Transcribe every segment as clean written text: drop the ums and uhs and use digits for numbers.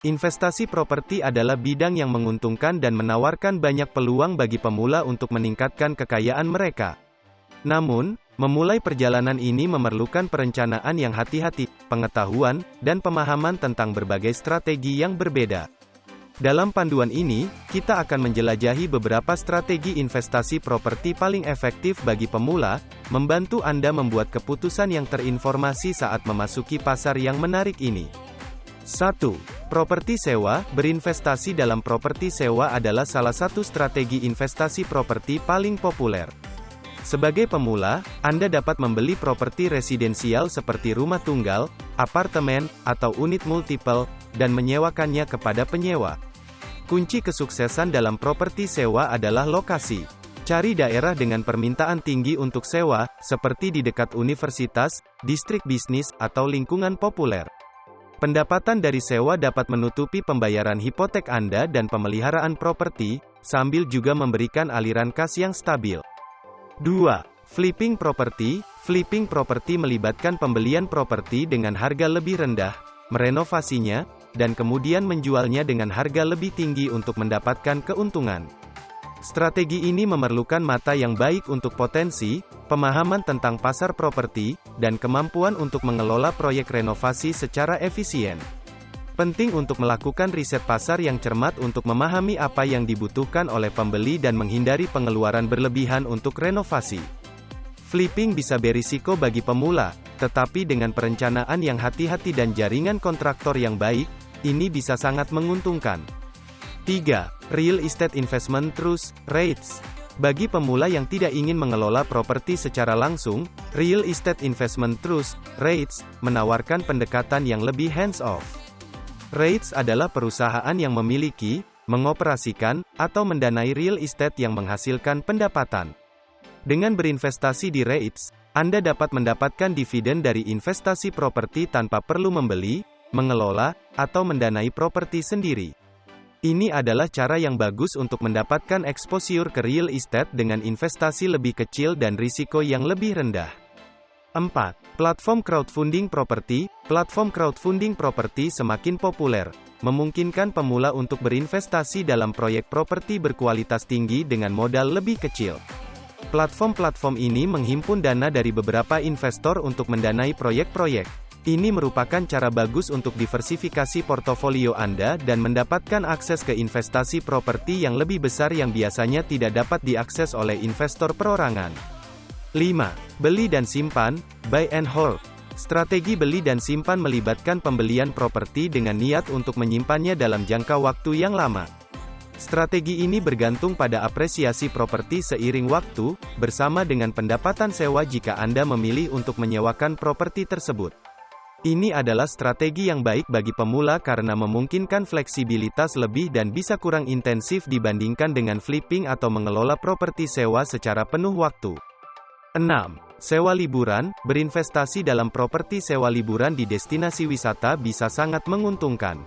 Investasi properti adalah bidang yang menguntungkan dan menawarkan banyak peluang bagi pemula untuk meningkatkan kekayaan mereka. Namun, memulai perjalanan ini memerlukan perencanaan yang hati-hati, pengetahuan, dan pemahaman tentang berbagai strategi yang berbeda. Dalam panduan ini, kita akan menjelajahi beberapa strategi investasi properti paling efektif bagi pemula, membantu Anda membuat keputusan yang terinformasi saat memasuki pasar yang menarik ini. 1. Properti sewa. Berinvestasi dalam properti sewa adalah salah satu strategi investasi properti paling populer. Sebagai pemula, Anda dapat membeli properti residensial seperti rumah tunggal, apartemen, atau unit multiple, dan menyewakannya kepada penyewa. Kunci kesuksesan dalam properti sewa adalah lokasi. Cari daerah dengan permintaan tinggi untuk sewa, seperti di dekat universitas, distrik bisnis, atau lingkungan populer. Pendapatan dari sewa dapat menutupi pembayaran hipotek Anda dan pemeliharaan properti, sambil juga memberikan aliran kas yang stabil. 2. Flipping properti. Flipping properti melibatkan pembelian properti dengan harga lebih rendah, merenovasinya, dan kemudian menjualnya dengan harga lebih tinggi untuk mendapatkan keuntungan. Strategi ini memerlukan mata yang baik untuk potensi, pemahaman tentang pasar properti, dan kemampuan untuk mengelola proyek renovasi secara efisien. Penting untuk melakukan riset pasar yang cermat untuk memahami apa yang dibutuhkan oleh pembeli dan menghindari pengeluaran berlebihan untuk renovasi. Flipping bisa berisiko bagi pemula, tetapi dengan perencanaan yang hati-hati dan jaringan kontraktor yang baik, ini bisa sangat menguntungkan. 3. Real Estate Investment Trust, REITs. Bagi pemula yang tidak ingin mengelola properti secara langsung, Real Estate Investment Trust, REITs, menawarkan pendekatan yang lebih hands-off. REITs adalah perusahaan yang memiliki, mengoperasikan, atau mendanai real estate yang menghasilkan pendapatan. Dengan berinvestasi di REITs, Anda dapat mendapatkan dividen dari investasi properti tanpa perlu membeli, mengelola, atau mendanai properti sendiri. Ini adalah cara yang bagus untuk mendapatkan exposure ke real estate dengan investasi lebih kecil dan risiko yang lebih rendah. 4. Platform crowdfunding properti. Platform crowdfunding properti semakin populer, memungkinkan pemula untuk berinvestasi dalam proyek properti berkualitas tinggi dengan modal lebih kecil. Platform-platform ini menghimpun dana dari beberapa investor untuk mendanai proyek-proyek. Ini merupakan cara bagus untuk diversifikasi portofolio Anda dan mendapatkan akses ke investasi properti yang lebih besar yang biasanya tidak dapat diakses oleh investor perorangan. 5. Beli dan simpan, buy and hold. Strategi beli dan simpan melibatkan pembelian properti dengan niat untuk menyimpannya dalam jangka waktu yang lama. Strategi ini bergantung pada apresiasi properti seiring waktu, bersama dengan pendapatan sewa jika Anda memilih untuk menyewakan properti tersebut. Ini adalah strategi yang baik bagi pemula karena memungkinkan fleksibilitas lebih dan bisa kurang intensif dibandingkan dengan flipping atau mengelola properti sewa secara penuh waktu. 6. Sewa liburan. Berinvestasi dalam properti sewa liburan di destinasi wisata bisa sangat menguntungkan.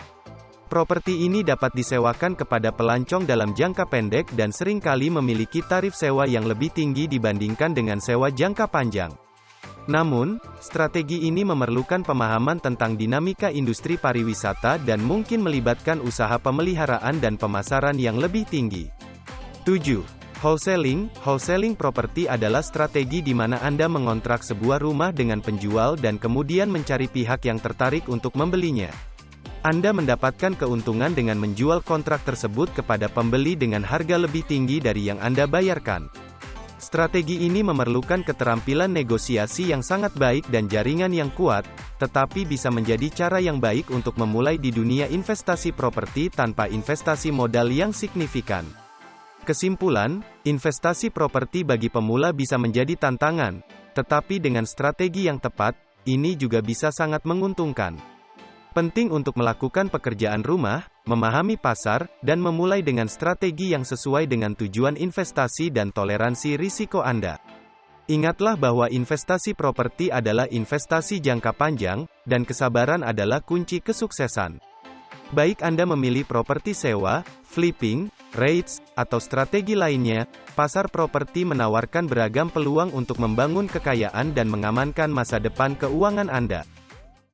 Properti ini dapat disewakan kepada pelancong dalam jangka pendek dan seringkali memiliki tarif sewa yang lebih tinggi dibandingkan dengan sewa jangka panjang. Namun, strategi ini memerlukan pemahaman tentang dinamika industri pariwisata dan mungkin melibatkan usaha pemeliharaan dan pemasaran yang lebih tinggi. 7. Wholesaling. Wholesaling properti adalah strategi di mana Anda mengontrak sebuah rumah dengan penjual dan kemudian mencari pihak yang tertarik untuk membelinya. Anda mendapatkan keuntungan dengan menjual kontrak tersebut kepada pembeli dengan harga lebih tinggi dari yang Anda bayarkan. Strategi ini memerlukan keterampilan negosiasi yang sangat baik dan jaringan yang kuat, tetapi bisa menjadi cara yang baik untuk memulai di dunia investasi properti tanpa investasi modal yang signifikan. Kesimpulan, investasi properti bagi pemula bisa menjadi tantangan, tetapi dengan strategi yang tepat, ini juga bisa sangat menguntungkan. Penting untuk melakukan pekerjaan rumah, memahami pasar, dan memulai dengan strategi yang sesuai dengan tujuan investasi dan toleransi risiko Anda. Ingatlah bahwa investasi properti adalah investasi jangka panjang, dan kesabaran adalah kunci kesuksesan. Baik Anda memilih properti sewa, flipping, REITs, atau strategi lainnya, pasar properti menawarkan beragam peluang untuk membangun kekayaan dan mengamankan masa depan keuangan Anda.